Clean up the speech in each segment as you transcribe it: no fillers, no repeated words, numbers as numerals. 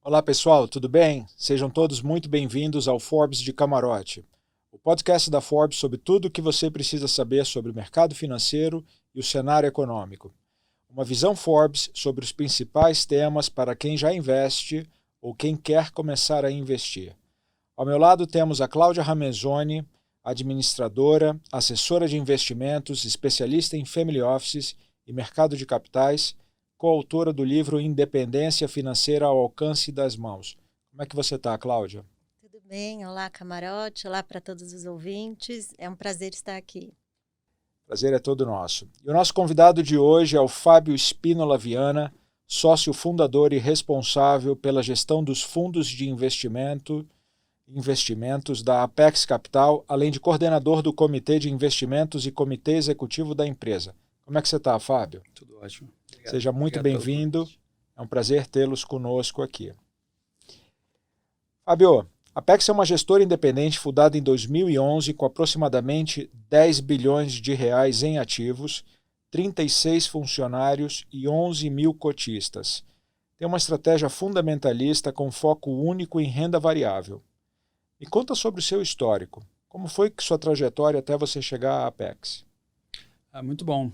Olá pessoal, tudo bem? Sejam todos muito bem-vindos ao Forbes de Camarote, o podcast da Forbes sobre tudo o que você precisa saber sobre o mercado financeiro e o cenário econômico. Uma visão Forbes sobre os principais temas para quem já investe ou quem quer começar a investir. Ao meu lado temos a Cláudia Ramezoni, administradora, assessora de investimentos, especialista em family offices e mercado de capitais, coautora do livro Independência Financeira ao Alcance das Mãos. Como é que você está, Cláudia? Tudo bem? Olá, Camarote. Olá para todos os ouvintes. É um prazer estar aqui. Prazer é todo nosso. E o nosso convidado de hoje é o Fábio Spínola Viana, sócio fundador e responsável pela gestão dos fundos de investimentos da Apex Capital, além de coordenador do Comitê de Investimentos e Comitê Executivo da empresa. Como é que você está, Fábio? Tudo ótimo. Obrigado. Seja muito bem-vindo. É um prazer tê-los conosco aqui. Fábio, a Apex é uma gestora independente fundada em 2011 com aproximadamente 10 bilhões de reais em ativos, 36 funcionários e 11 mil cotistas. Tem uma estratégia fundamentalista com foco único em renda variável. Me conta sobre o seu histórico. Como foi que sua trajetória até você chegar à Apex? Muito bom.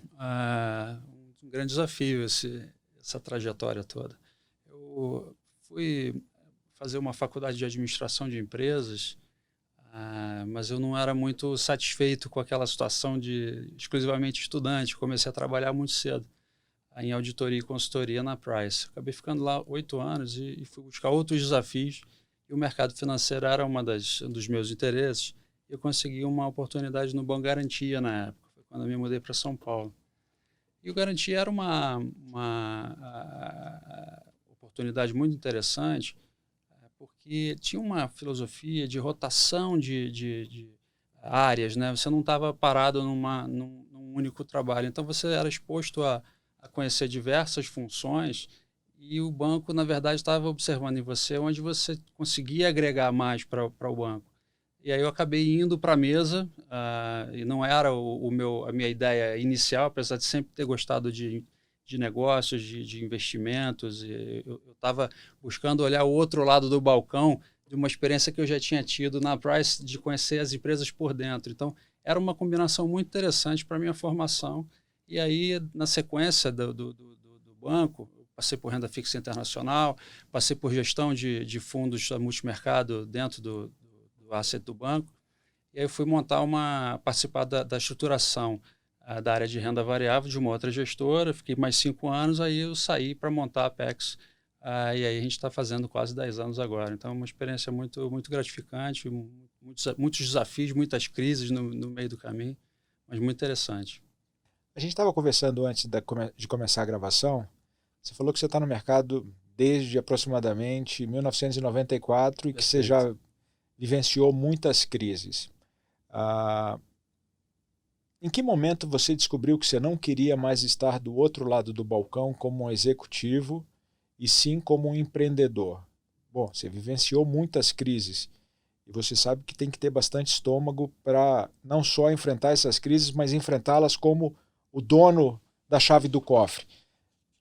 Um grande desafio essa trajetória toda. Eu fui fazer uma faculdade de administração de empresas, mas eu não era muito satisfeito com aquela situação de exclusivamente estudante. Comecei a trabalhar muito cedo em auditoria e consultoria na Price. Acabei ficando lá 8 anos e fui buscar outros desafios. E o mercado financeiro era um dos meus interesses. Eu consegui uma oportunidade no Banco Garantia na época, foi quando eu me mudei para São Paulo. E o Garantia era uma oportunidade muito interessante, porque tinha uma filosofia de rotação de áreas, né? Você não estava parado num único trabalho. Então, você era exposto a conhecer diversas funções e o banco, na verdade, estava observando em você onde você conseguia agregar mais para o banco. E aí eu acabei indo para a mesa, e não era a minha ideia inicial, apesar de sempre ter gostado de negócios, de investimentos. Eu estava buscando olhar o outro lado do balcão de uma experiência que eu já tinha tido na Price, de conhecer as empresas por dentro. Então, era uma combinação muito interessante para a minha formação. E aí, na sequência do banco, passei por renda fixa internacional, passei por gestão de fundos multimercado dentro do asset do banco, e aí eu fui participar da estruturação da área de renda variável de uma outra gestora, fiquei mais 5 anos, aí eu saí para montar a Apex, e aí a gente está fazendo quase 10 anos agora. Então é uma experiência muito, muito gratificante, muitos desafios, muitas crises no meio do caminho, mas muito interessante. A gente estava conversando antes de começar a gravação. Você falou que você está no mercado desde aproximadamente 1994 e que você já vivenciou muitas crises. Em que momento você descobriu que você não queria mais estar do outro lado do balcão como um executivo e sim como um empreendedor? Bom, você vivenciou muitas crises e você sabe que tem que ter bastante estômago para não só enfrentar essas crises, mas enfrentá-las como o dono da chave do cofre.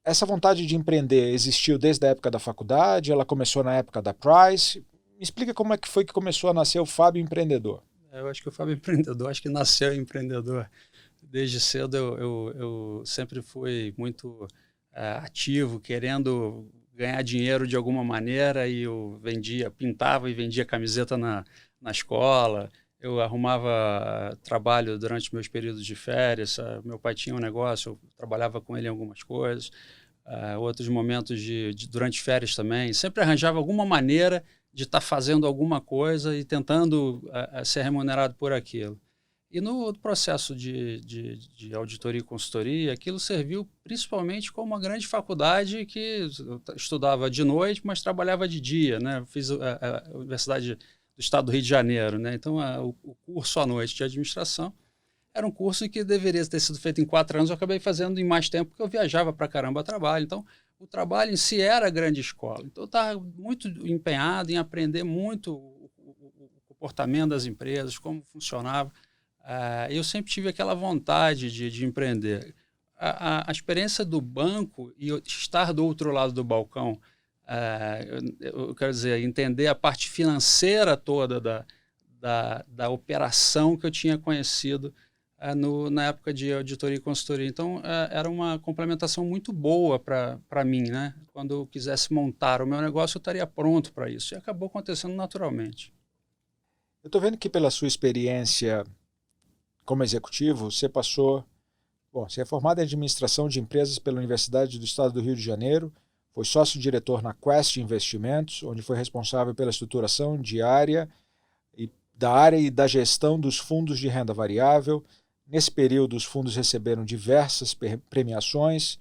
Essa vontade de empreender existiu desde a época da faculdade? Ela começou na época da Price? Me explica como é que foi que começou a nascer o Fábio Empreendedor. Eu acho que o Fábio Empreendedor, acho que nasceu empreendedor. Desde cedo eu sempre fui muito ativo, querendo ganhar dinheiro de alguma maneira, e eu pintava e vendia camiseta na escola. Eu arrumava trabalho durante meus períodos de férias. Meu pai tinha um negócio, eu trabalhava com ele em algumas coisas. Outros momentos durante férias também. Sempre arranjava alguma maneira de estar fazendo alguma coisa e tentando ser remunerado por aquilo. E no processo de auditoria e consultoria, aquilo serviu principalmente como uma grande faculdade que eu estudava de noite, mas trabalhava de dia, né? Fiz a Universidade do Estado do Rio de Janeiro, né? Então, o curso à noite de administração era um curso que deveria ter sido feito em 4 anos, eu acabei fazendo em mais tempo, porque eu viajava para caramba a trabalho. Então, o trabalho em si era a grande escola. Então, eu estava muito empenhado em aprender muito o comportamento das empresas, como funcionava. Eu sempre tive aquela vontade de empreender. A experiência do banco e estar do outro lado do balcão eu quero dizer, entender a parte financeira toda da operação que eu tinha conhecido na época de auditoria e consultoria. Então, era uma complementação muito boa para mim, né? Quando eu quisesse montar o meu negócio, eu estaria pronto para isso. E acabou acontecendo naturalmente. Eu estou vendo que pela sua experiência como executivo, você passou... Bom, você é formado em administração de empresas pela Universidade do Estado do Rio de Janeiro, foi sócio-diretor na Quest Investimentos, onde foi responsável pela estruturação da área e da gestão dos fundos de renda variável. Nesse período, os fundos receberam diversas premiações.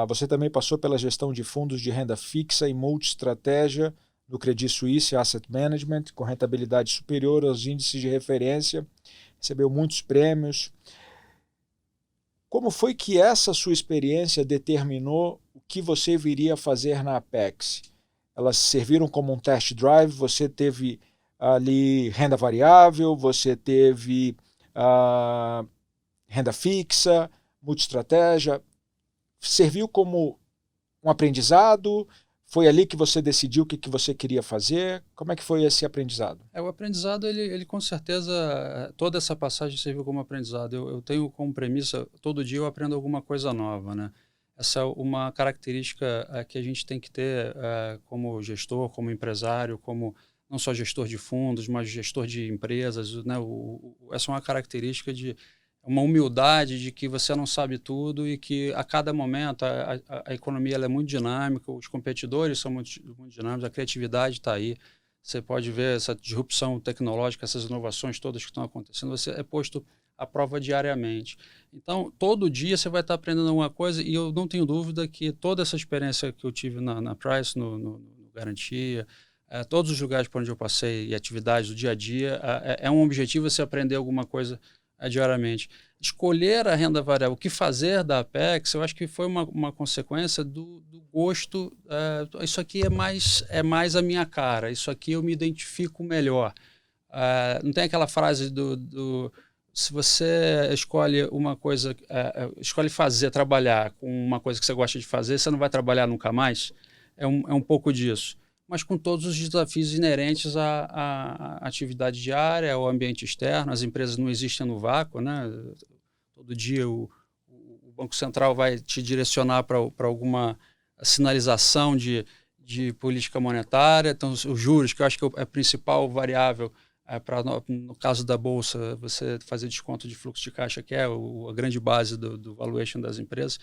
Você também passou pela gestão de fundos de renda fixa e multi-estratégia no Credit Suisse Asset Management, com rentabilidade superior aos índices de referência. Recebeu muitos prêmios. Como foi que essa sua experiência determinou o que você viria a fazer na Apex? Elas serviram como um test drive, você teve ali renda variável, você teve renda fixa, multi-estratégia. Serviu como um aprendizado? Foi ali que você decidiu o que você queria fazer? Como é que foi esse aprendizado? O aprendizado, ele com certeza, toda essa passagem serviu como aprendizado. Eu tenho como premissa, todo dia eu aprendo alguma coisa nova, né? Essa é uma característica que a gente tem que ter como gestor, como empresário, como não só gestor de fundos, mas gestor de empresas, né? Essa é uma característica de uma humildade de que você não sabe tudo e que a cada momento a economia ela é muito dinâmica, os competidores são muito dinâmicos, a criatividade está aí. Você pode ver essa disrupção tecnológica, essas inovações todas que estão acontecendo, você é posto à prova diariamente. Então, todo dia você vai estar aprendendo alguma coisa e eu não tenho dúvida que toda essa experiência que eu tive na Price, no Garantia, todos os lugares por onde eu passei e atividades do dia a dia, é um objetivo você aprender alguma coisa diariamente. Escolher a renda variável, o que fazer da Apex, eu acho que foi uma consequência do gosto. Isso aqui é mais a minha cara, isso aqui eu me identifico melhor. Não tem aquela frase se você escolhe uma coisa, escolhe trabalhar com uma coisa que você gosta de fazer, você não vai trabalhar nunca mais? É um pouco disso. Mas com todos os desafios inerentes à atividade diária, ao ambiente externo. As empresas não existem no vácuo, né? Todo dia o Banco Central vai te direcionar para alguma sinalização de política monetária. Então, os juros, que eu acho que é a principal variável no caso da Bolsa, você fazer desconto de fluxo de caixa, que é a grande base do valuation das empresas.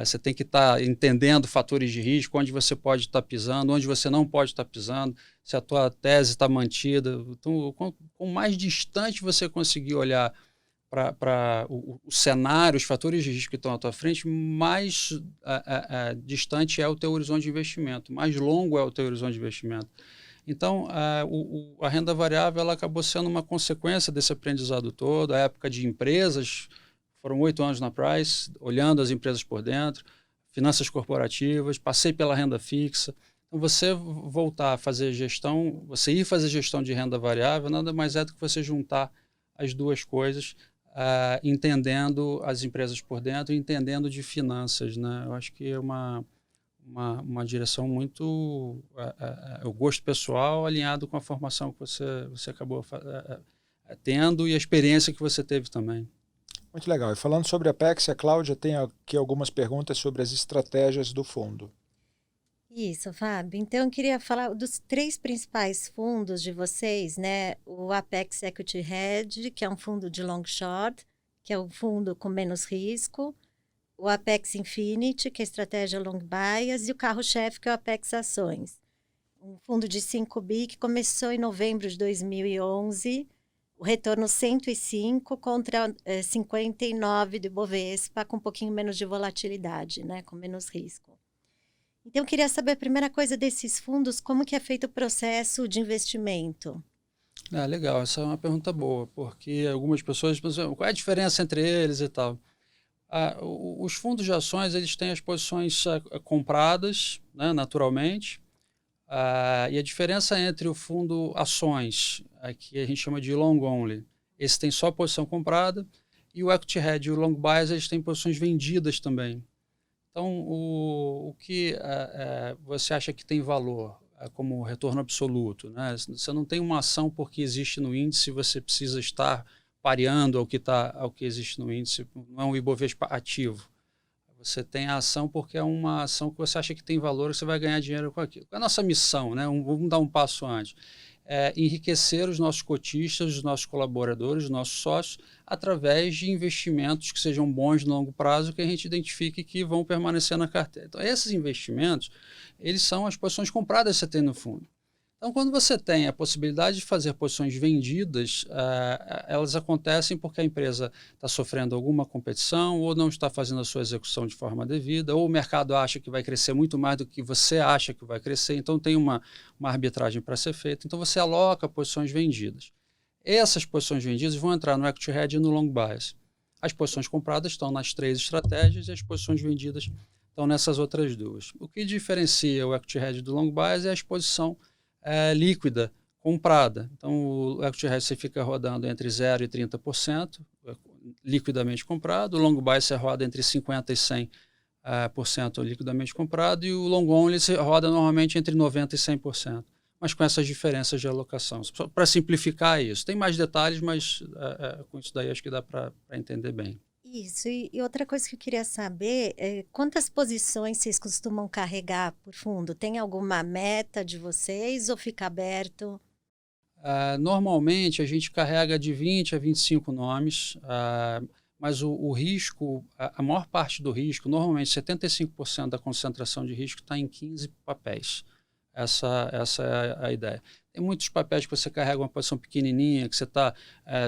Você tem que estar entendendo fatores de risco, onde você pode estar pisando, onde você não pode estar pisando, se a tua tese está mantida. Então, com mais distante você conseguir olhar para o cenário, os fatores de risco que estão à tua frente, mais distante é o teu horizonte de investimento, mais longo é o teu horizonte de investimento. Então, a renda variável ela acabou sendo uma consequência desse aprendizado todo. A época de empresas, foram 8 anos na Price, olhando as empresas por dentro, finanças corporativas, passei pela renda fixa. Então, você voltar a fazer gestão, você ir fazer gestão de renda variável, nada mais é do que você juntar as duas coisas, entendendo as empresas por dentro, entendendo de finanças, né? Eu acho que é uma direção muito o gosto pessoal alinhado com a formação que você acabou tendo e a experiência que você teve também. Muito legal. E falando sobre a Apex, a Cláudia tem aqui algumas perguntas sobre as estratégias do fundo. Isso, Fábio. Então, eu queria falar dos 3 principais fundos de vocês, né? O Apex Equity Hedge, que é um fundo de long short, que é um fundo com menos risco. O Apex Infinity, que é a estratégia long bias, e o carro-chefe, que é o Apex Ações. Um fundo de 5 bi que começou em novembro de 2011, o retorno 105 contra 59 do Ibovespa, com um pouquinho menos de volatilidade, né? Com menos risco. Então, eu queria saber a primeira coisa desses fundos, como que é feito o processo de investimento? Legal, essa é uma pergunta boa, porque algumas pessoas pensam, qual é a diferença entre eles e tal? Os fundos de ações eles têm as posições compradas, né, naturalmente, e a diferença entre o fundo ações, que a gente chama de long only, esse tem só a posição comprada, e o equity hedge e o long bias eles têm posições vendidas também. Então, o que você acha que tem valor como retorno absoluto, né? Você não tem uma ação porque existe no índice, você precisa estar pareando ao que existe no índice, não é um Ibovespa ativo. Você tem a ação porque é uma ação que você acha que tem valor, que você vai ganhar dinheiro com aquilo. Qual é a nossa missão, né? Vamos dar um passo antes. Enriquecer os nossos cotistas, os nossos colaboradores, os nossos sócios, através de investimentos que sejam bons no longo prazo, que a gente identifique que vão permanecer na carteira. Então, esses investimentos, eles são as posições compradas que você tem no fundo. Então, quando você tem a possibilidade de fazer posições vendidas, elas acontecem porque a empresa está sofrendo alguma competição ou não está fazendo a sua execução de forma devida, ou o mercado acha que vai crescer muito mais do que você acha que vai crescer, então tem uma arbitragem para ser feita. Então, você aloca posições vendidas. Essas posições vendidas vão entrar no Equity Hedge e no Long Bias. As posições compradas estão nas 3 estratégias e as posições vendidas estão nessas outras 2. O que diferencia o Equity Hedge do Long Bias é a exposição líquida comprada. Então, o Equity Hedge você fica rodando entre 0% e 30%, liquidamente comprado. O Long Bias você roda entre 50% e 100% liquidamente comprado. E o Long Only você roda normalmente entre 90% e 100%. Mas com essas diferenças de alocação. Para simplificar isso. Tem mais detalhes, mas com isso daí acho que dá para entender bem. Isso, e outra coisa que eu queria saber é quantas posições vocês costumam carregar por fundo? Tem alguma meta de vocês ou fica aberto? Normalmente a gente carrega de 20 a 25 nomes, mas o risco, a maior parte do risco, normalmente 75% da concentração de risco está em 15 papéis. Essa é a ideia. Tem muitos papéis que você carrega uma posição pequenininha, que você está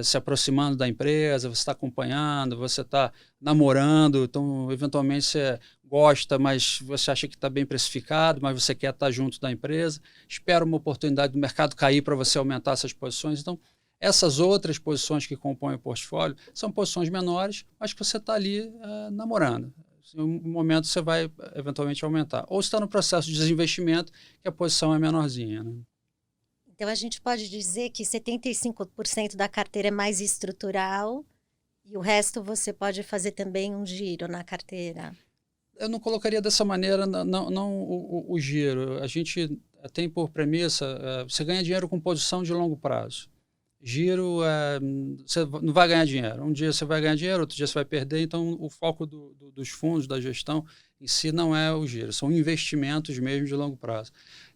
se aproximando da empresa, você está acompanhando, você está namorando, então eventualmente você gosta, mas você acha que está bem precificado, mas você quer estar junto da empresa, espera uma oportunidade do mercado cair para você aumentar essas posições. Então, essas outras posições que compõem o portfólio são posições menores, mas que você está ali namorando. Em um momento você vai eventualmente aumentar. Ou está no processo de desinvestimento, que a posição é menorzinha, né? Então, a gente pode dizer que 75% da carteira é mais estrutural e o resto você pode fazer também um giro na carteira. Eu não colocaria dessa maneira, não o giro. A gente tem por premissa, você ganha dinheiro com posição de longo prazo. Giro, você não vai ganhar dinheiro. Um dia você vai ganhar dinheiro, outro dia você vai perder. Então, o foco dos fundos, da gestão em si não é o giro, são investimentos mesmo de longo prazo.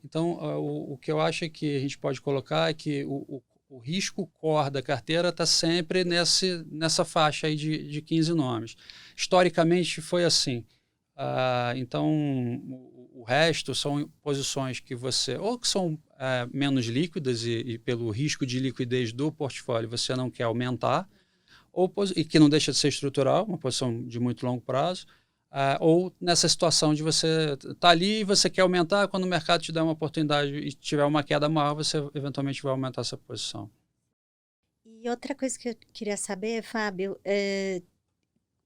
Então, o que eu acho é que a gente pode colocar é que o risco core da carteira está sempre nessa faixa aí de 15 nomes. Historicamente foi assim. Então, o resto são posições que você, ou que são menos líquidas e pelo risco de liquidez do portfólio você não quer aumentar, e que não deixa de ser estrutural, uma posição de muito longo prazo, ou nessa situação de você estar ali e você quer aumentar, quando o mercado te der uma oportunidade e tiver uma queda maior, você eventualmente vai aumentar essa posição. E outra coisa que eu queria saber, Fábio,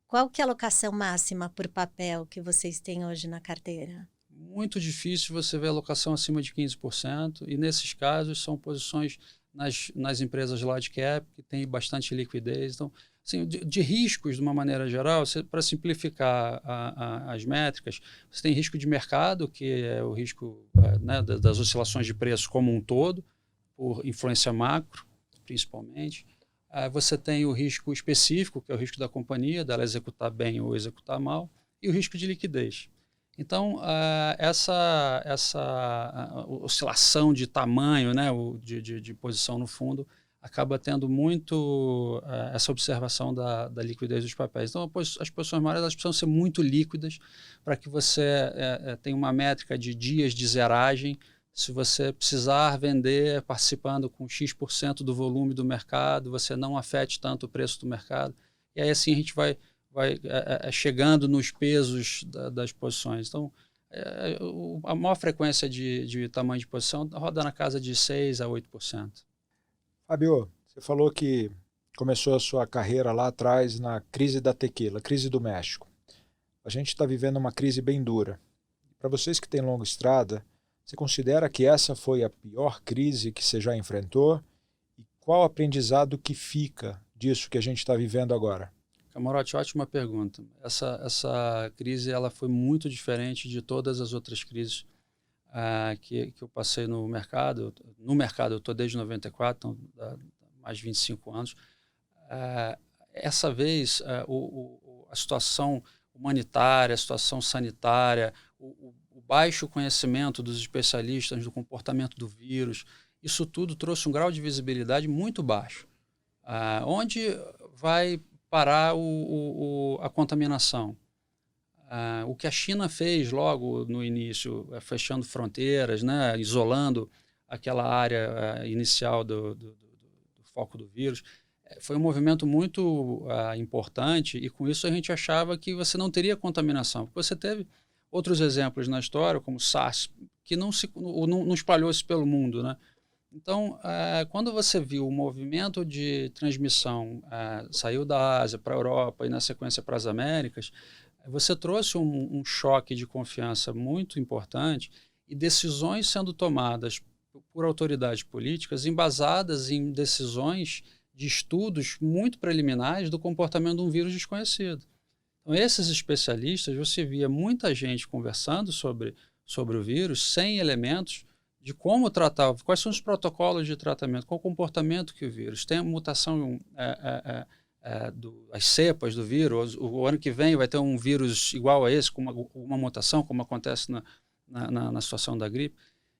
qual que é a alocação máxima por papel que vocês têm hoje na carteira? Muito difícil você ver alocação acima de 15%, e nesses casos são posições nas empresas large cap, que tem bastante liquidez. Então, assim, de riscos, de uma maneira geral, para simplificar as métricas, você tem risco de mercado, que é o risco né, das oscilações de preço como um todo, por influência macro, principalmente. Você tem o risco específico, que é o risco da companhia, dela executar bem ou executar mal, e o risco de liquidez. Então, essa oscilação de tamanho, né, de posição no fundo, acaba tendo muito essa observação da liquidez dos papéis. Então, as posições maiores elas precisam ser muito líquidas para que você tenha uma métrica de dias de zeragem. Se você precisar vender participando com X% do volume do mercado, você não afete tanto o preço do mercado. E aí, assim, a gente vai chegando nos pesos das posições. Então, a maior frequência de tamanho de posição roda na casa de 6% a 8%. Fábio, você falou que começou a sua carreira lá atrás na crise da tequila, crise do México. A gente está vivendo uma crise bem dura. Para vocês que têm longa estrada, você considera que essa foi a pior crise que você já enfrentou? E qual aprendizado que fica disso que a gente está vivendo agora? Camarote, ótima pergunta. Essa crise ela foi muito diferente de todas as outras crises que eu passei no mercado. No mercado eu estou desde 94, então há mais de 25 anos. Essa vez, a situação humanitária, a situação sanitária, o baixo conhecimento dos especialistas do comportamento do vírus, isso tudo trouxe um grau de visibilidade muito baixo. Onde vai parar a contaminação? O que a China fez logo no início, fechando fronteiras, né, isolando aquela área inicial do foco do vírus, foi um movimento muito importante, e com isso a gente achava que você não teria contaminação. Porque você teve outros exemplos na história, como o SARS, que não espalhou-se pelo mundo, né? Então, quando você viu o movimento de transmissão saiu da Ásia para a Europa e, na sequência, para as Américas, você trouxe um choque de confiança muito importante e decisões sendo tomadas por autoridades políticas embasadas em decisões de estudos muito preliminares do comportamento de um vírus desconhecido. Então, esses especialistas, você via muita gente conversando sobre o vírus sem elementos de como tratar, quais são os protocolos de tratamento, qual o comportamento que o vírus tem, a mutação, as cepas do vírus. O ano que vem vai ter um vírus igual a esse, com uma mutação, como acontece na situação da gripe.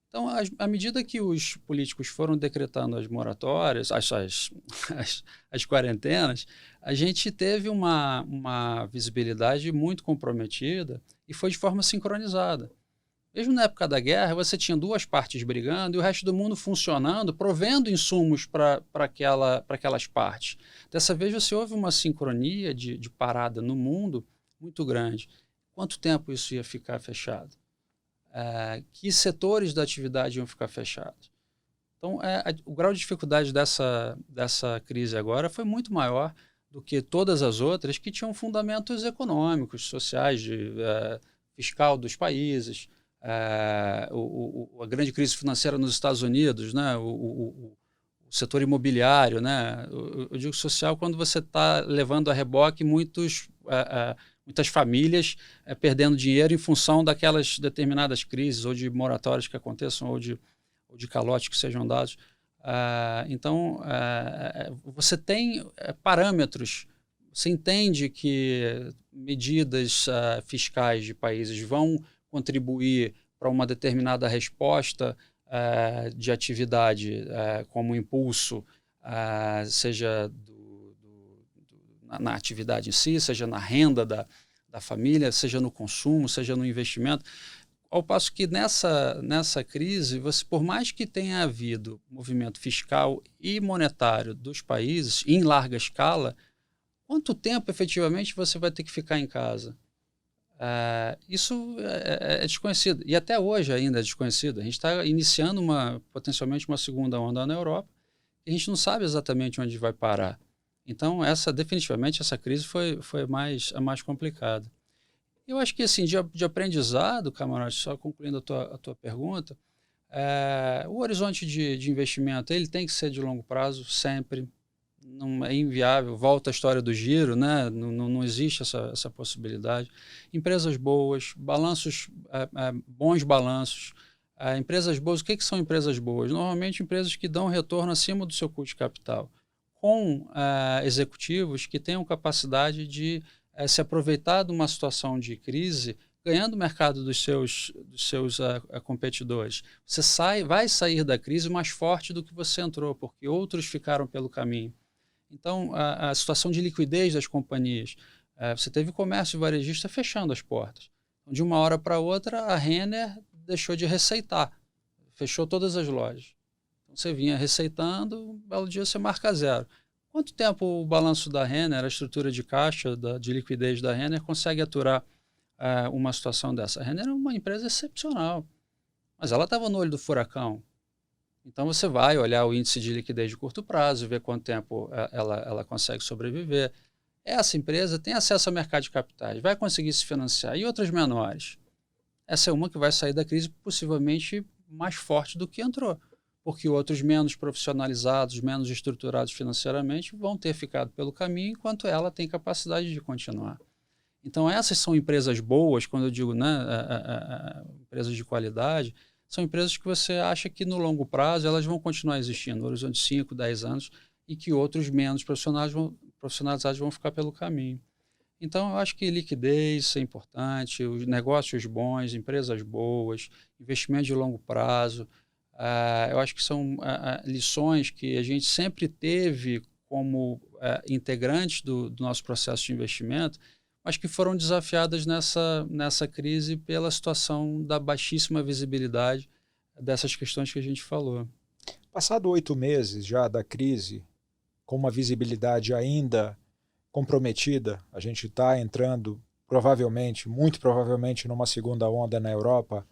Então, à medida que os políticos foram decretando as moratórias, as quarentenas, a gente teve uma visibilidade muito comprometida e foi de forma sincronizada. Mesmo na época da guerra, você tinha duas partes brigando e o resto do mundo funcionando, provendo insumos para aquelas partes. Dessa vez, você houve uma sincronia de parada no mundo muito grande. Quanto tempo isso ia ficar fechado? Que setores da atividade iam ficar fechados? Então, o grau de dificuldade dessa crise agora foi muito maior do que todas as outras que tinham fundamentos econômicos, sociais, fiscal dos países, a grande crise financeira nos Estados Unidos, né? O setor imobiliário, né? Eu digo social quando você está levando a reboque muitas famílias perdendo dinheiro em função daquelas determinadas crises, ou de moratórias que aconteçam, ou de calotes que sejam dados. Então, você tem parâmetros, você entende que medidas fiscais de países vão contribuir para uma determinada resposta de atividade, como impulso, seja na atividade em si, seja na renda da família, seja no consumo, seja no investimento. Ao passo que nessa crise, por mais que tenha havido movimento fiscal e monetário dos países em larga escala, quanto tempo efetivamente você vai ter que ficar em casa? Isso é desconhecido, e até hoje ainda é desconhecido. A gente está iniciando potencialmente uma segunda onda na Europa, e a gente não sabe exatamente onde vai parar. Então, definitivamente, essa crise foi a mais complicada. Eu acho que, assim, de aprendizado, Camarote, só concluindo a tua pergunta, o horizonte de investimento ele tem que ser de longo prazo, sempre. Não é inviável. Volta a história do giro, né? Não existe essa possibilidade. Empresas boas, balanços, bons balanços. Empresas boas, o que são empresas boas? Normalmente, empresas que dão retorno acima do seu custo de capital, com executivos que tenham capacidade de se aproveitar de uma situação de crise, ganhando o mercado dos seus competidores. Você vai sair da crise mais forte do que você entrou, porque outros ficaram pelo caminho. Então, a situação de liquidez das companhias, você teve o comércio varejista fechando as portas. Então, de uma hora para outra, a Renner deixou de receitar, fechou todas as lojas. Então, você vinha receitando, um belo dia você marca zero. Quanto tempo o balanço da Renner, a estrutura de caixa, de liquidez da Renner, consegue aturar uma situação dessa? A Renner é uma empresa excepcional, mas ela estava no olho do furacão. Então, você vai olhar o índice de liquidez de curto prazo, ver quanto tempo ela consegue sobreviver. Essa empresa tem acesso ao mercado de capitais, vai conseguir se financiar. E outras menores? Essa é uma que vai sair da crise possivelmente mais forte do que entrou, porque outros menos profissionalizados, menos estruturados financeiramente vão ter ficado pelo caminho, enquanto ela tem capacidade de continuar. Então, essas são empresas boas, quando eu digo, né, empresas de qualidade, são empresas que você acha que no longo prazo elas vão continuar existindo, no horizonte de 5, 10 anos, e que outros menos profissionalizados vão ficar pelo caminho. Então, eu acho que liquidez é importante, os negócios bons, empresas boas, investimento de longo prazo. Eu acho que são lições que a gente sempre teve como integrantes do nosso processo de investimento, mas que foram desafiadas nessa crise pela situação da baixíssima visibilidade dessas questões que a gente falou. Passado 8 meses já da crise, com uma visibilidade ainda comprometida, a gente está entrando muito provavelmente, numa segunda onda na Europa.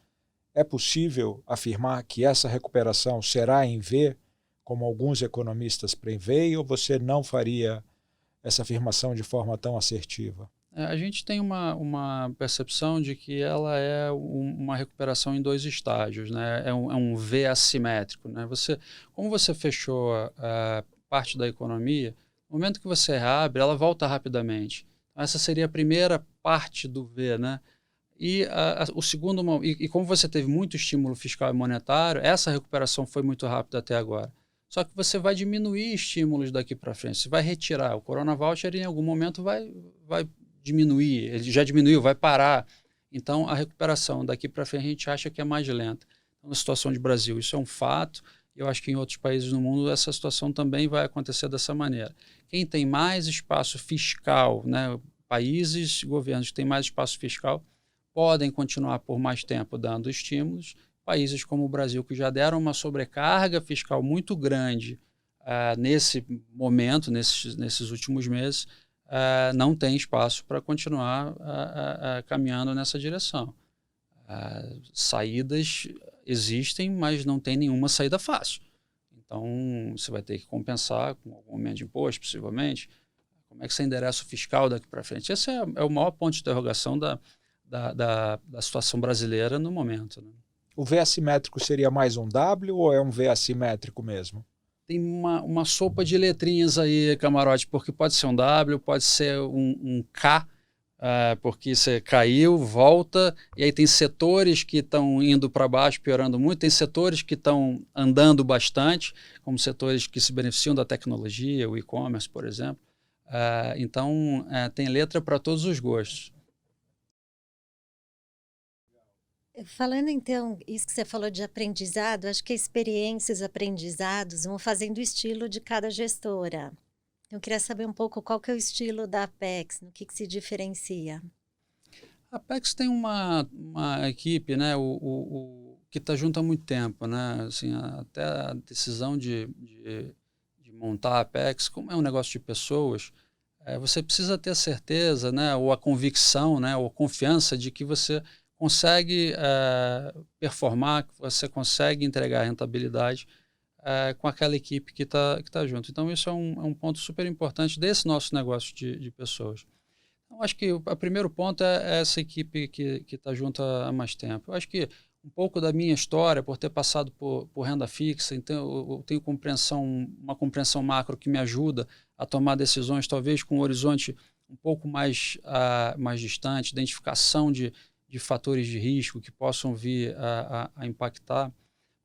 É possível afirmar que essa recuperação será em V, como alguns economistas preveem, ou você não faria essa afirmação de forma tão assertiva? A gente tem uma percepção de que ela é uma recuperação em 2 estágios, né? É um V assimétrico, né? Como você fechou parte da economia, no momento que você reabre, ela volta rapidamente. Essa seria a primeira parte do V, né? E o segundo, e como você teve muito estímulo fiscal e monetário, essa recuperação foi muito rápida até agora. Só que você vai diminuir estímulos daqui para frente, você vai retirar. O Corona Voucher em algum momento vai diminuir, ele já diminuiu, vai parar. Então a recuperação daqui para frente a gente acha que é mais lenta. Então, na situação de Brasil, isso é um fato. Eu acho que em outros países no mundo essa situação também vai acontecer dessa maneira. Quem tem mais espaço fiscal, né, países, governos que têm mais espaço fiscal, podem continuar por mais tempo dando estímulos. Países como o Brasil, que já deram uma sobrecarga fiscal muito grande nesse momento, nesses últimos meses, não tem espaço para continuar caminhando nessa direção. Saídas existem, mas não tem nenhuma saída fácil. Então, você vai ter que compensar com algum aumento de imposto, possivelmente. Como é que você endereça o fiscal daqui para frente? Esse é o maior ponto de interrogação da situação brasileira no momento, né? O V assimétrico seria mais um W ou é um V assimétrico mesmo? Tem uma sopa de letrinhas aí, Camarote, porque pode ser um W, pode ser um K, porque você caiu, volta, e aí tem setores que estão indo para baixo, piorando muito, tem setores que estão andando bastante, como setores que se beneficiam da tecnologia, o e-commerce, por exemplo. Então, tem letra para todos os gostos. Falando então, isso que você falou de aprendizado, acho que experiências, aprendizados vão fazendo o estilo de cada gestora. Eu queria saber um pouco qual que é o estilo da Apex, no que se diferencia. A Apex tem uma equipe, né, que está junto há muito tempo, né? Assim, até a decisão de montar a Apex, como é um negócio de pessoas, você precisa ter a certeza, né, ou a convicção, né, ou a confiança de que você consegue performar, que você consegue entregar rentabilidade com aquela equipe que está junto. Então, isso é um ponto super importante desse nosso negócio de pessoas. Então, acho que o primeiro ponto é essa equipe que está junto há mais tempo. Eu acho que um pouco da minha história, por ter passado por renda fixa, então eu tenho uma compreensão macro que me ajuda a tomar decisões, talvez com um horizonte um pouco mais distante, identificação de fatores de risco que possam vir a impactar.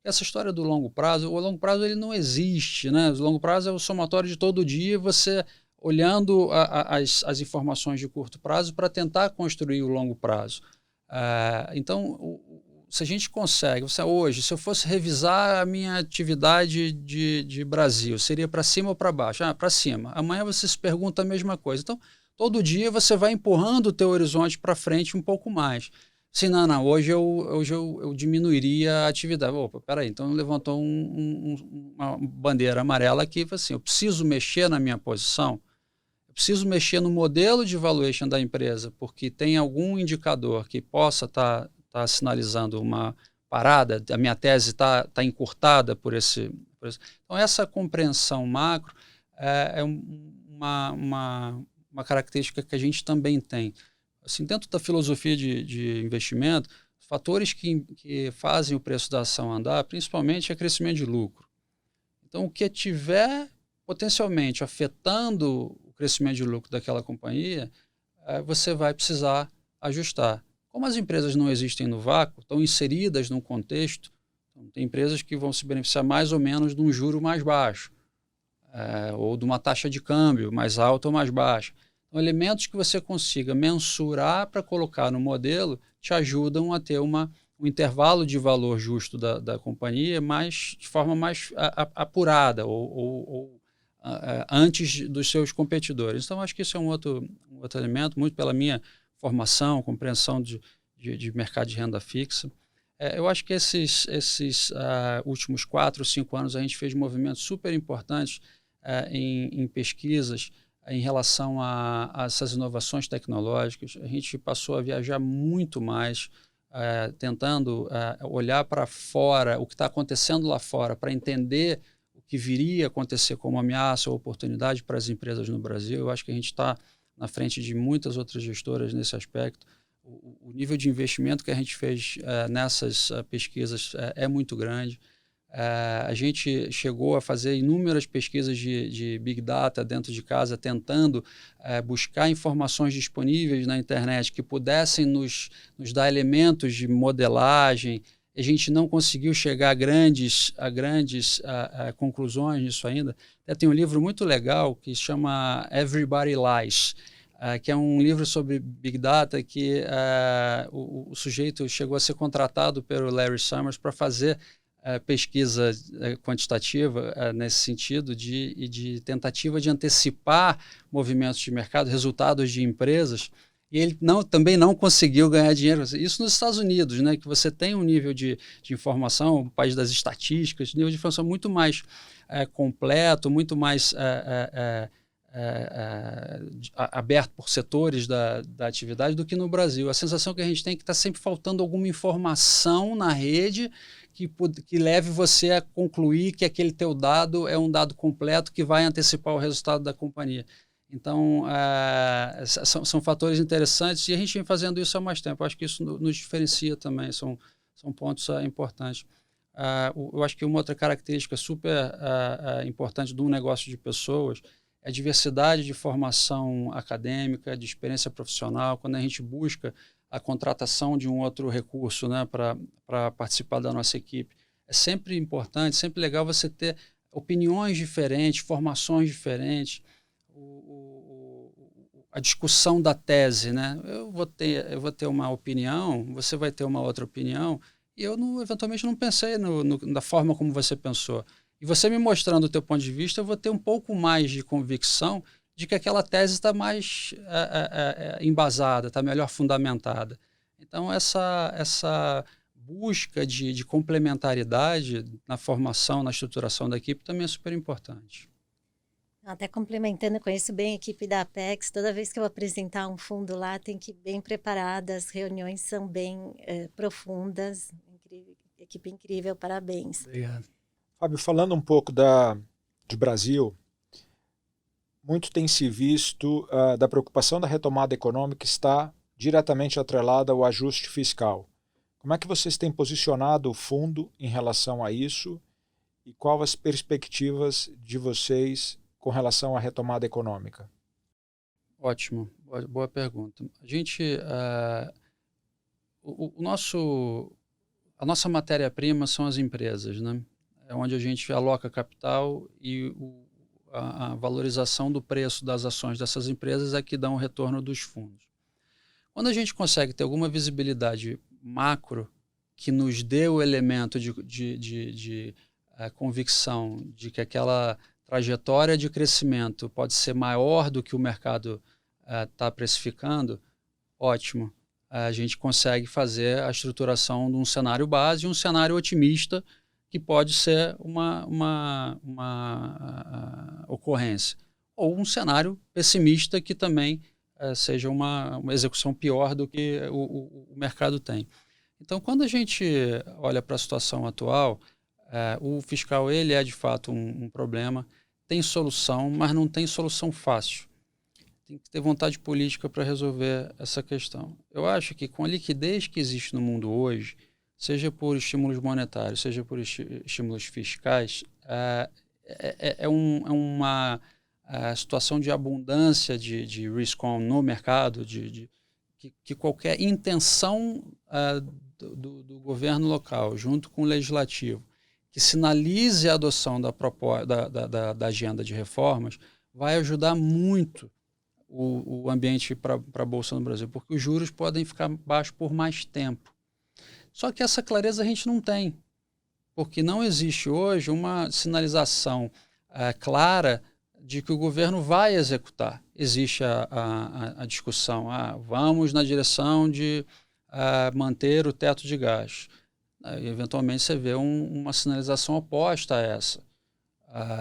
Essa história do longo prazo, o longo prazo ele não existe, né? O longo prazo é o somatório de todo dia, você olhando as informações de curto prazo para tentar construir o longo prazo. Então, se a gente consegue, hoje, se eu fosse revisar a minha atividade de Brasil, seria para cima ou para baixo? Para cima. Amanhã você se pergunta a mesma coisa. Então, todo dia você vai empurrando o teu horizonte para frente um pouco mais. Se não, hoje eu diminuiria a atividade. Opa, peraí, então levantou uma bandeira amarela aqui, assim, eu preciso mexer na minha posição, eu preciso mexer no modelo de valuation da empresa, porque tem algum indicador que possa estar sinalizando uma parada, a minha tese está encurtada por esse. Então, essa compreensão macro é uma característica que a gente também tem. Assim, dentro da filosofia de investimento, fatores que fazem o preço da ação andar, principalmente, é crescimento de lucro. Então, o que tiver potencialmente afetando o crescimento de lucro daquela companhia, você vai precisar ajustar. Como as empresas não existem no vácuo, estão inseridas num contexto, então, tem empresas que vão se beneficiar mais ou menos de um juro mais baixo, ou de uma taxa de câmbio mais alta ou mais baixa. Então, elementos que você consiga mensurar para colocar no modelo te ajudam a ter um intervalo de valor justo da companhia de forma mais apurada ou antes dos seus competidores. Então, acho que isso é um outro elemento, muito pela minha formação, compreensão de mercado de renda fixa. Eu acho que esses últimos 4 ou 5 anos a gente fez movimentos super importantes em pesquisas em relação a essas inovações tecnológicas. A gente passou a viajar muito mais, tentando olhar para fora, o que está acontecendo lá fora, para entender o que viria a acontecer como ameaça ou oportunidade para as empresas no Brasil. Eu acho que a gente está na frente de muitas outras gestoras nesse aspecto. O nível de investimento que a gente fez nessas pesquisas é muito grande. A gente chegou a fazer inúmeras pesquisas de Big Data dentro de casa, tentando buscar informações disponíveis na internet que pudessem nos dar elementos de modelagem. A gente não conseguiu chegar a grandes conclusões nisso ainda. Tem um livro muito legal que se chama Everybody Lies, que é um livro sobre Big Data que o sujeito chegou a ser contratado pelo Larry Summers para fazer pesquisa quantitativa nesse sentido de tentativa de antecipar movimentos de mercado, resultados de empresas, e ele também não conseguiu ganhar dinheiro. Isso nos Estados Unidos, né, que você tem um nível de informação, o país das estatísticas, nível de informação muito mais completo, muito mais aberto por setores da atividade do que no Brasil. A sensação que a gente tem é que está sempre faltando alguma informação na rede que leve você a concluir que aquele teu dado é um dado completo que vai antecipar o resultado da companhia. Então, são fatores interessantes e a gente vem fazendo isso há mais tempo. Eu acho que isso nos diferencia também, são pontos importantes. Eu acho que uma outra característica super importante de um negócio de pessoas é a diversidade de formação acadêmica, de experiência profissional. Quando a gente busca a contratação de um outro recurso, né, para participar da nossa equipe, é sempre importante, sempre legal você ter opiniões diferentes, formações diferentes, a discussão da tese, né? Eu vou ter uma opinião, você vai ter uma outra opinião, e eu eventualmente não pensei da forma como você pensou. E você me mostrando o teu ponto de vista, eu vou ter um pouco mais de convicção de que aquela tese está mais embasada, está melhor fundamentada. Então, essa busca de complementaridade na formação, na estruturação da equipe também é super importante. Até complementando, eu conheço bem a equipe da Apex. Toda vez que eu apresentar um fundo lá, tem que ir bem preparada, as reuniões são bem profundas. Equipe incrível, parabéns. Obrigado. Fábio, falando um pouco de Brasil, muito tem se visto da preocupação da retomada econômica está diretamente atrelada ao ajuste fiscal. Como é que vocês têm posicionado o fundo em relação a isso e quais as perspectivas de vocês com relação à retomada econômica? Ótimo, boa pergunta. A gente, a nossa matéria-prima são as empresas, né? É onde a gente aloca capital e a valorização do preço das ações dessas empresas é que dá um retorno dos fundos. Quando a gente consegue ter alguma visibilidade macro que nos dê o elemento de convicção de que aquela trajetória de crescimento pode ser maior do que o mercado está precificando, ótimo. A gente consegue fazer a estruturação de um cenário base e um cenário otimista que pode ser uma ocorrência. Ou um cenário pessimista que também seja uma execução pior do que o mercado tem. Então, quando a gente olha para a situação atual, o fiscal ele é de fato um problema, tem solução, mas não tem solução fácil. tem que ter vontade política para resolver essa questão. Eu acho que com a liquidez que existe no mundo hoje, seja por estímulos monetários, seja por estímulos fiscais, é uma situação de abundância de risk-on no mercado, que qualquer intenção do governo local, junto com o legislativo, que sinalize a adoção da agenda de reformas, vai ajudar muito o ambiente para a Bolsa no Brasil, porque os juros podem ficar baixos por mais tempo. Só que essa clareza a gente não tem, porque não existe hoje uma sinalização clara de que o governo vai executar. Existe a discussão, vamos na direção de manter o teto de gastos. Eventualmente você vê uma sinalização oposta a essa.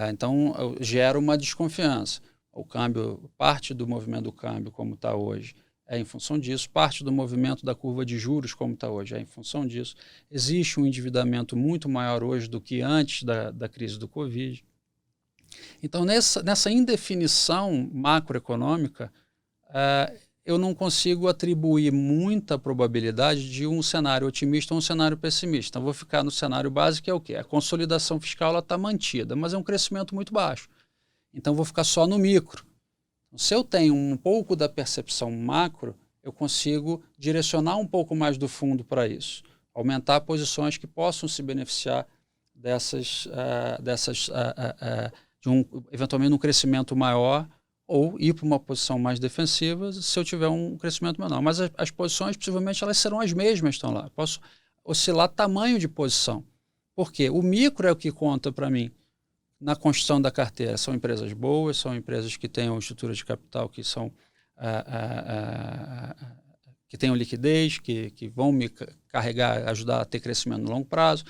Então gera uma desconfiança. O câmbio, parte do movimento do câmbio como está hoje é em função disso, parte do movimento da curva de juros como está hoje é em função disso. Existe um endividamento muito maior hoje do que antes da crise do Covid. Então, nessa indefinição macroeconômica, eu não consigo atribuir muita probabilidade de um cenário otimista ou um cenário pessimista. Então, vou ficar no cenário básico, que é o quê? A consolidação fiscal está mantida, mas é um crescimento muito baixo. Então, vou ficar só no micro. Se eu tenho um pouco da percepção macro, eu consigo direcionar um pouco mais do fundo para isso. Aumentar posições que possam se beneficiar eventualmente um crescimento maior, ou ir para uma posição mais defensiva se eu tiver um crescimento menor. Mas as posições, possivelmente, elas serão as mesmas, estão lá. Eu posso oscilar tamanho de posição. Por quê? O micro é o que conta para mim na construção da carteira. São empresas boas, são empresas que tenham estrutura de capital que são que tenham liquidez, que vão me carregar, ajudar a ter crescimento no longo prazo.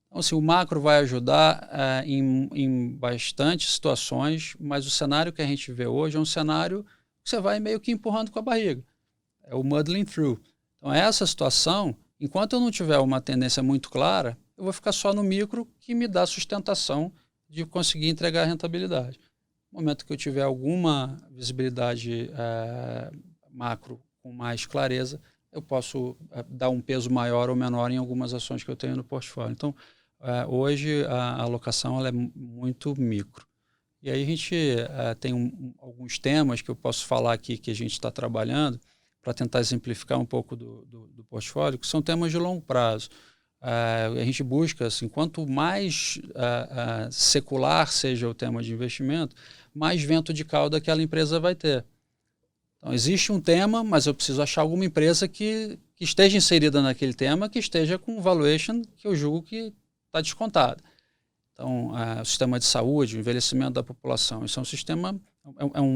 Então, assim, o macro vai ajudar em bastante situações, mas o cenário que a gente vê hoje é um cenário que você vai meio que empurrando com a barriga. É o muddling through. Então, essa situação, enquanto eu não tiver uma tendência muito clara, eu vou ficar só no micro que me dá sustentação de conseguir entregar a rentabilidade. No momento que eu tiver alguma visibilidade macro com mais clareza, eu posso dar um peso maior ou menor em algumas ações que eu tenho no portfólio. Então, hoje a alocação ela é muito micro. E aí a gente tem alguns temas que eu posso falar aqui que a gente está trabalhando para tentar exemplificar um pouco do portfólio, que são temas de longo prazo. A gente busca, assim, quanto mais secular seja o tema de investimento, mais vento de cauda aquela empresa vai ter. Então, existe um tema, mas eu preciso achar alguma empresa que esteja inserida naquele tema, que esteja com valuation que eu julgo que está descontado. Então, o sistema de saúde, o envelhecimento da população, isso é um sistema,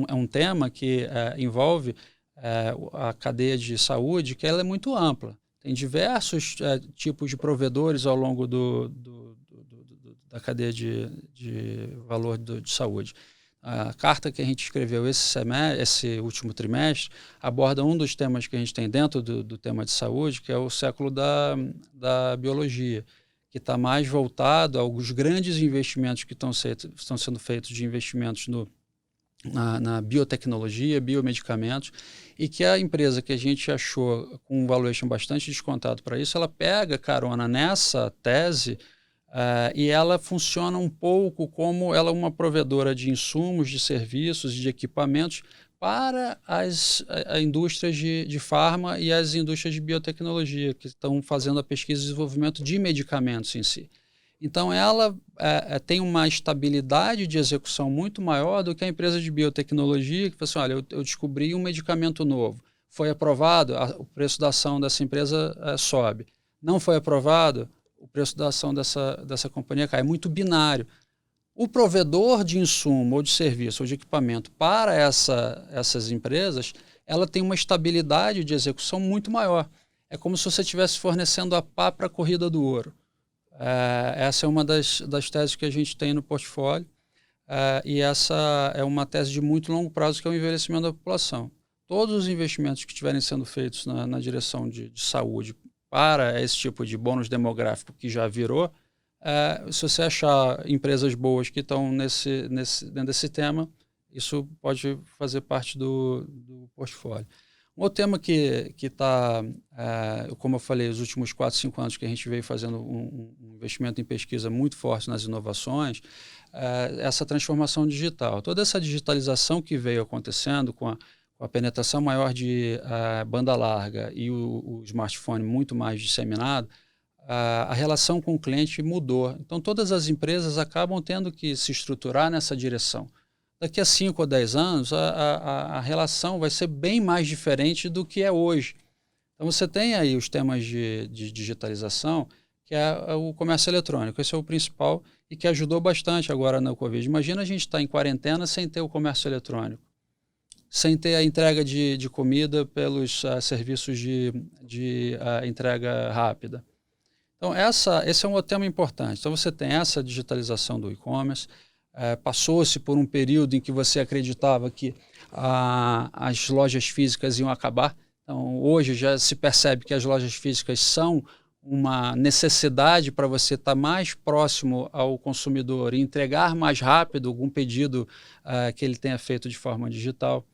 é um tema que envolve a cadeia de saúde, que ela é muito ampla. Tem diversos tipos de provedores ao longo da cadeia de valor de saúde. A carta que a gente escreveu esse último trimestre aborda um dos temas que a gente tem dentro do tema de saúde, que é o século da biologia, que está mais voltado aos grandes investimentos que estão sendo feitos de investimentos na biotecnologia, biomedicamentos, e que a empresa que a gente achou com um valuation bastante descontado para isso, ela pega carona nessa tese e ela funciona um pouco como ela é uma provedora de insumos, de serviços, de equipamentos para as indústrias de farma e as indústrias de biotecnologia, que estão fazendo a pesquisa e desenvolvimento de medicamentos em si. Então, ela tem uma estabilidade de execução muito maior do que a empresa de biotecnologia, que fala assim, olha, eu descobri um medicamento novo, foi aprovado, o preço da ação dessa empresa sobe. Não foi aprovado, o preço da ação dessa companhia cai. É muito binário. O provedor de insumo ou de serviço ou de equipamento para essas empresas, ela tem uma estabilidade de execução muito maior. É como se você estivesse fornecendo a pá para a corrida do ouro. Essa é uma das teses que a gente tem no portfólio e essa é uma tese de muito longo prazo, que é o envelhecimento da população. Todos os investimentos que estiverem sendo feitos na direção de saúde para esse tipo de bônus demográfico que já virou, se você achar empresas boas que estão dentro desse tema, isso pode fazer parte do portfólio. Um outro tema que está, como eu falei, os últimos 4, 5 anos que a gente veio fazendo um investimento em pesquisa muito forte nas inovações, essa transformação digital. Toda essa digitalização que veio acontecendo com a penetração maior de banda larga e o smartphone muito mais disseminado, a relação com o cliente mudou. Então, todas as empresas acabam tendo que se estruturar nessa direção. Daqui a 5 ou 10 anos, a relação vai ser bem mais diferente do que é hoje. Então, você tem aí os temas de digitalização, que é o comércio eletrônico. Esse é o principal e que ajudou bastante agora na Covid. Imagina a gente estar em quarentena sem ter o comércio eletrônico, sem ter a entrega de comida pelos serviços de entrega rápida. Então, esse é um outro tema importante. Então, você tem essa digitalização do e-commerce. Passou-se por um período em que você acreditava que as lojas físicas iam acabar. Então, hoje já se percebe que as lojas físicas são uma necessidade para você estar mais próximo ao consumidor e entregar mais rápido algum pedido que ele tenha feito de forma digital.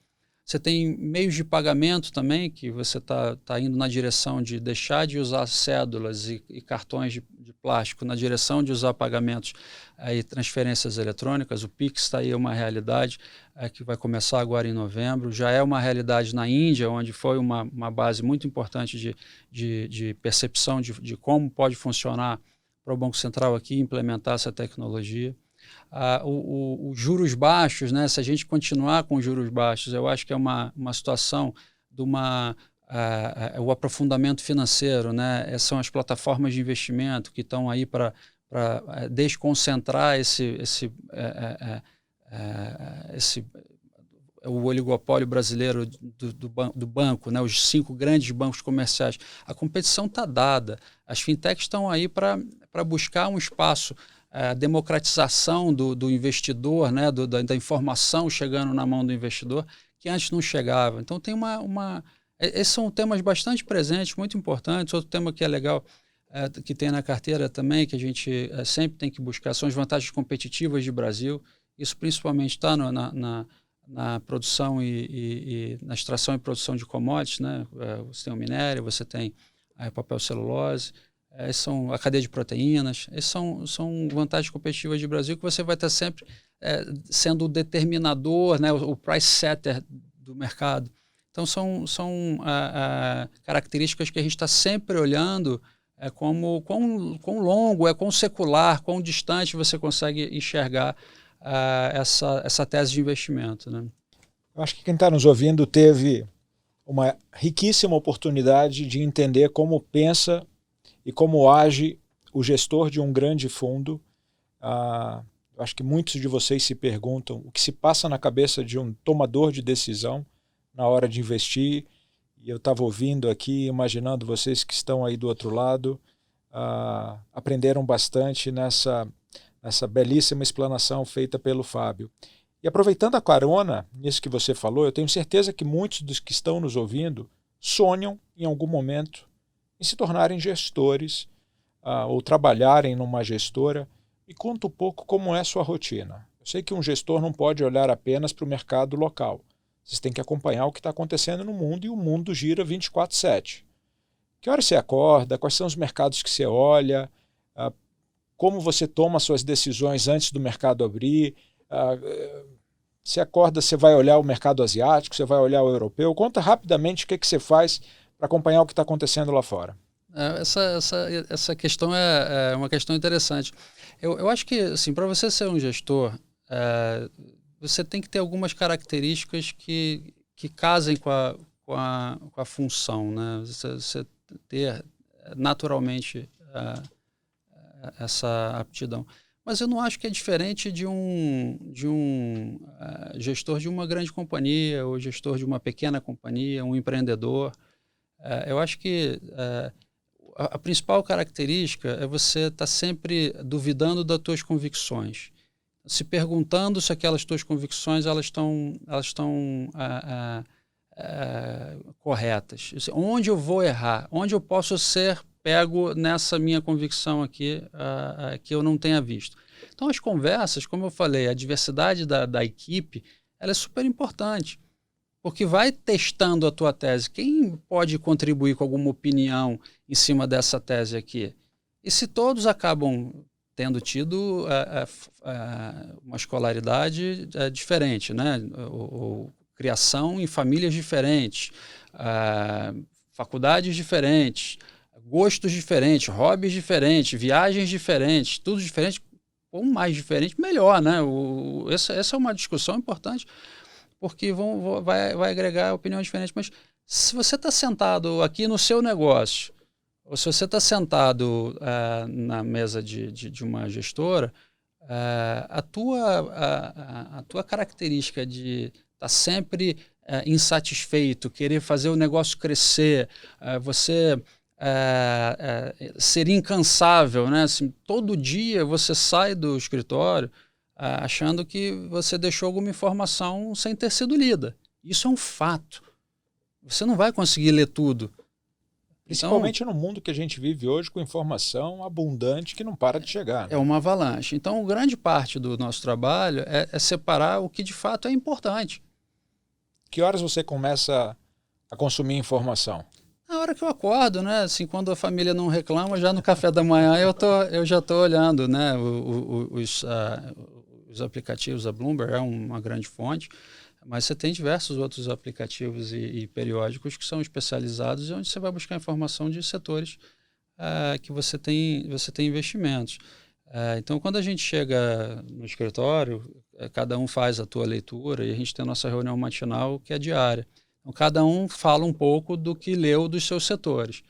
Você tem meios de pagamento também, que você está indo na direção de deixar de usar cédulas e cartões de plástico, na direção de usar pagamentos e transferências eletrônicas. O Pix está aí, uma realidade que vai começar agora em novembro. Já é uma realidade na Índia, onde foi uma base muito importante de percepção de como pode funcionar para o Banco Central aqui implementar essa tecnologia. Os juros baixos, né? Se a gente continuar com os juros baixos, eu acho que é uma situação de o aprofundamento financeiro, né? São as plataformas de investimento que estão aí para desconcentrar o oligopólio brasileiro do banco, né? Os 5 grandes bancos comerciais. A competição está dada. As fintechs estão aí para buscar um espaço, a democratização do investidor, né, da informação chegando na mão do investidor, que antes não chegava. Então, tem esses são temas bastante presentes, muito importantes. Outro tema que é legal, que tem na carteira também, que a gente sempre tem que buscar, são as vantagens competitivas do Brasil. Isso principalmente está na produção e na extração e produção de commodities, né? Você tem o minério, você tem papel celulose, são a cadeia de proteínas. Essas são vantagens competitivas do Brasil que você vai estar sempre sendo o determinador, né, o price setter do mercado. Então, são características que a gente está sempre olhando como quão longo, quão secular, quão distante você consegue enxergar essa tese de investimento, né? Eu acho que quem está nos ouvindo teve uma riquíssima oportunidade de entender como pensa e como age o gestor de um grande fundo. Eu acho que muitos de vocês se perguntam o que se passa na cabeça de um tomador de decisão na hora de investir. E eu estava ouvindo aqui, imaginando vocês que estão aí do outro lado, aprenderam bastante nessa belíssima explanação feita pelo Fábio. E aproveitando a carona nisso que você falou, eu tenho certeza que muitos dos que estão nos ouvindo sonham em algum momento em se tornarem gestores ou trabalharem numa gestora. E conta um pouco como é a sua rotina. Eu sei que um gestor não pode olhar apenas para o mercado local. Vocês têm que acompanhar o que está acontecendo no mundo, e o mundo gira 24/7. Que hora você acorda? Quais são os mercados que você olha? Como você toma suas decisões antes do mercado abrir? Você acorda, você vai olhar o mercado asiático, você vai olhar o europeu? Conta rapidamente o que você faz para acompanhar o que está acontecendo lá fora. Essa questão é uma questão interessante. Eu acho que, assim, para você ser um gestor, você tem que ter algumas características que casem com a função, né? Você ter naturalmente essa aptidão. Mas eu não acho que é diferente de um gestor de uma grande companhia, ou gestor de uma pequena companhia, um empreendedor. Eu acho que a principal característica é você estar sempre duvidando das tuas convicções, se perguntando se aquelas tuas convicções elas estão corretas. Onde eu vou errar? Onde eu posso ser pego nessa minha convicção aqui que eu não tenha visto? Então, as conversas, como eu falei, a diversidade da equipe, ela é super importante, porque vai testando a tua tese. Quem pode contribuir com alguma opinião em cima dessa tese aqui? E se todos acabam tendo tido uma escolaridade diferente, né? Ou criação em famílias diferentes, faculdades diferentes, gostos diferentes, hobbies diferentes, viagens diferentes, tudo diferente, ou mais diferente, melhor, né? Essa é uma discussão importante, porque vai agregar opiniões diferentes. Mas se você está sentado aqui no seu negócio, ou se você está sentado na mesa de uma gestora, a tua característica de estar sempre insatisfeito, querer fazer o negócio crescer, você ser incansável, né? Assim, todo dia você sai do escritório achando que você deixou alguma informação sem ter sido lida. Isso é um fato. Você não vai conseguir ler tudo. Principalmente no mundo que a gente vive hoje, com informação abundante que não para de chegar. Né? É uma avalanche. Então, grande parte do nosso trabalho é separar o que de fato é importante. Que horas você começa a consumir informação? Na hora que eu acordo, né? Assim, quando a família não reclama, já no café da manhã eu já estou olhando, né? Os aplicativos, a Bloomberg é uma grande fonte, mas você tem diversos outros aplicativos e periódicos que são especializados e onde você vai buscar informação de setores que você tem investimentos. Então, quando a gente chega no escritório, cada um faz a tua leitura e a gente tem a nossa reunião matinal, que é diária. Então, cada um fala um pouco do que leu dos seus setores.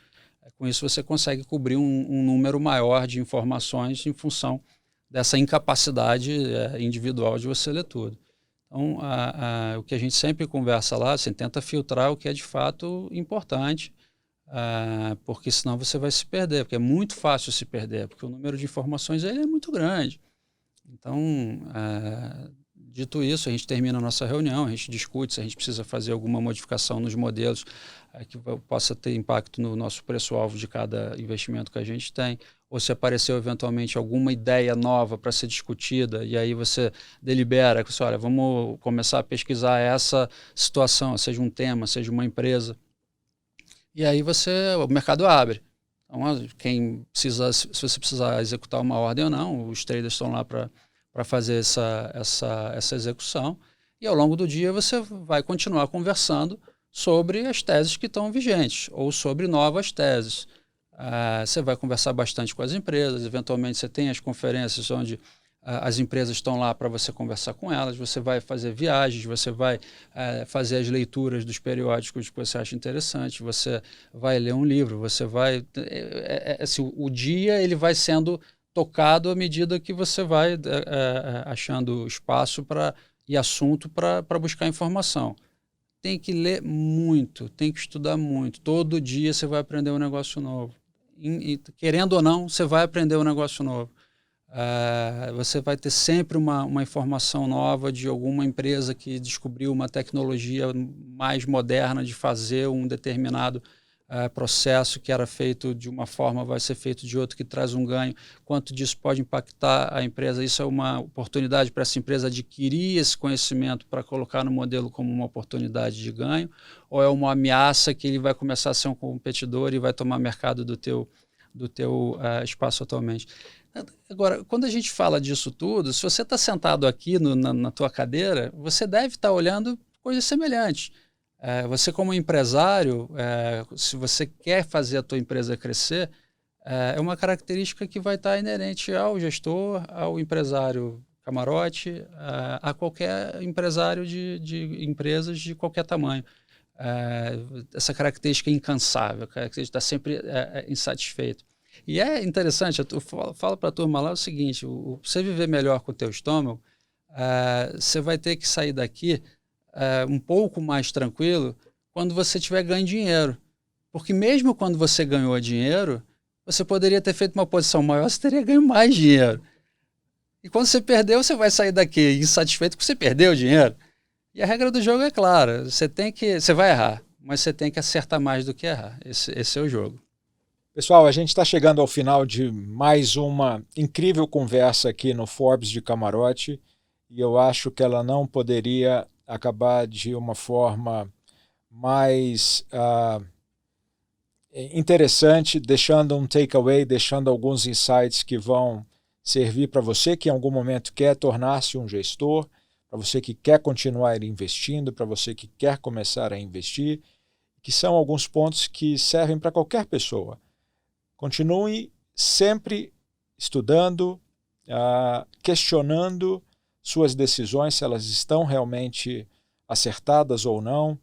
Com isso, você consegue cobrir um número maior de informações em função dessa incapacidade individual de você ler tudo. Então, o que a gente sempre conversa lá, assim, tenta filtrar o que é de fato importante, porque senão você vai se perder, porque é muito fácil se perder, porque o número de informações ele é muito grande. Então, dito isso, a gente termina a nossa reunião, a gente discute se a gente precisa fazer alguma modificação nos modelos que possa ter impacto no nosso preço-alvo de cada investimento que a gente tem, ou se apareceu eventualmente alguma ideia nova para ser discutida, e aí você delibera, que olha, vamos começar a pesquisar essa situação, seja um tema, seja uma empresa, e aí o mercado abre. Então, se você precisar executar uma ordem ou não, os traders estão lá para fazer essa execução, e ao longo do dia você vai continuar conversando sobre as teses que estão vigentes, ou sobre novas teses. Você vai conversar bastante com as empresas, eventualmente você tem as conferências onde as empresas estão lá para você conversar com elas, você vai fazer viagens, você vai fazer as leituras dos periódicos que você acha interessante, você vai ler um livro, você vai... assim, o dia ele vai sendo tocado à medida que você vai achando espaço e assunto para buscar informação. Tem que ler muito, tem que estudar muito. Todo dia você vai aprender um negócio novo. Querendo ou não, você vai aprender um negócio novo. Você vai ter sempre uma informação nova de alguma empresa que descobriu uma tecnologia mais moderna de fazer um determinado processo que era feito de uma forma, vai ser feito de outra, que traz um ganho. Quanto disso pode impactar a empresa? Isso é uma oportunidade para essa empresa adquirir esse conhecimento para colocar no modelo como uma oportunidade de ganho? Ou é uma ameaça que ele vai começar a ser um competidor e vai tomar mercado do teu espaço atualmente? Agora, quando a gente fala disso tudo, se você está sentado aqui na tua cadeira, você deve estar olhando coisas semelhantes. Você como empresário, se você quer fazer a tua empresa crescer, é uma característica que vai estar inerente ao gestor, ao empresário camarote, a qualquer empresário de empresas de qualquer tamanho. Essa característica incansável, que está sempre insatisfeito. E é interessante, eu falo para a turma lá o seguinte, você viver melhor com o teu estômago, você vai ter que sair daqui um pouco mais tranquilo quando você tiver ganho dinheiro. Porque mesmo quando você ganhou dinheiro, você poderia ter feito uma posição maior, você teria ganho mais dinheiro. E quando você perdeu, você vai sair daqui insatisfeito porque você perdeu o dinheiro. E a regra do jogo é clara, você vai errar, mas você tem que acertar mais do que errar. Esse é o jogo. Pessoal, a gente está chegando ao final de mais uma incrível conversa aqui no Forbes de Camarote, e eu acho que ela não poderia acabar de uma forma mais interessante, deixando um takeaway, deixando alguns insights que vão servir para você que em algum momento quer tornar-se um gestor, para você que quer continuar investindo, para você que quer começar a investir, que são alguns pontos que servem para qualquer pessoa. Continue sempre estudando, questionando suas decisões, se elas estão realmente acertadas ou não.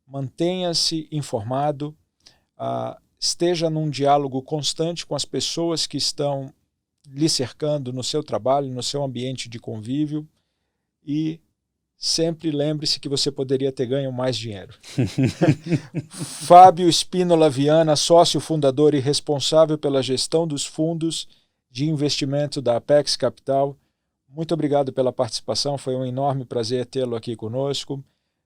Mantenha-se informado, esteja num diálogo constante com as pessoas que estão lhe cercando no seu trabalho, no seu ambiente de convívio, e sempre lembre-se que você poderia ter ganho mais dinheiro. Fábio Spínola Viana, sócio fundador e responsável pela gestão dos fundos de investimento da Apex Capital. Muito obrigado pela participação, foi um enorme prazer tê-lo aqui conosco.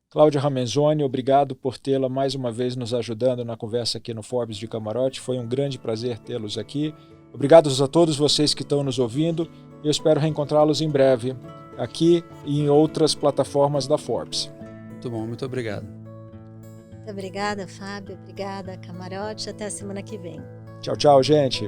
Cláudia Ramenzoni, obrigado por tê-la mais uma vez nos ajudando na conversa aqui no Forbes de Camarote. Foi um grande prazer tê-los aqui. Obrigados a todos vocês que estão nos ouvindo. Eu espero reencontrá-los em breve, aqui e em outras plataformas da Forbes. Muito bom, muito obrigado. Muito obrigada, Fábio. Obrigada, Camarote. Até a semana que vem. Tchau, tchau, gente.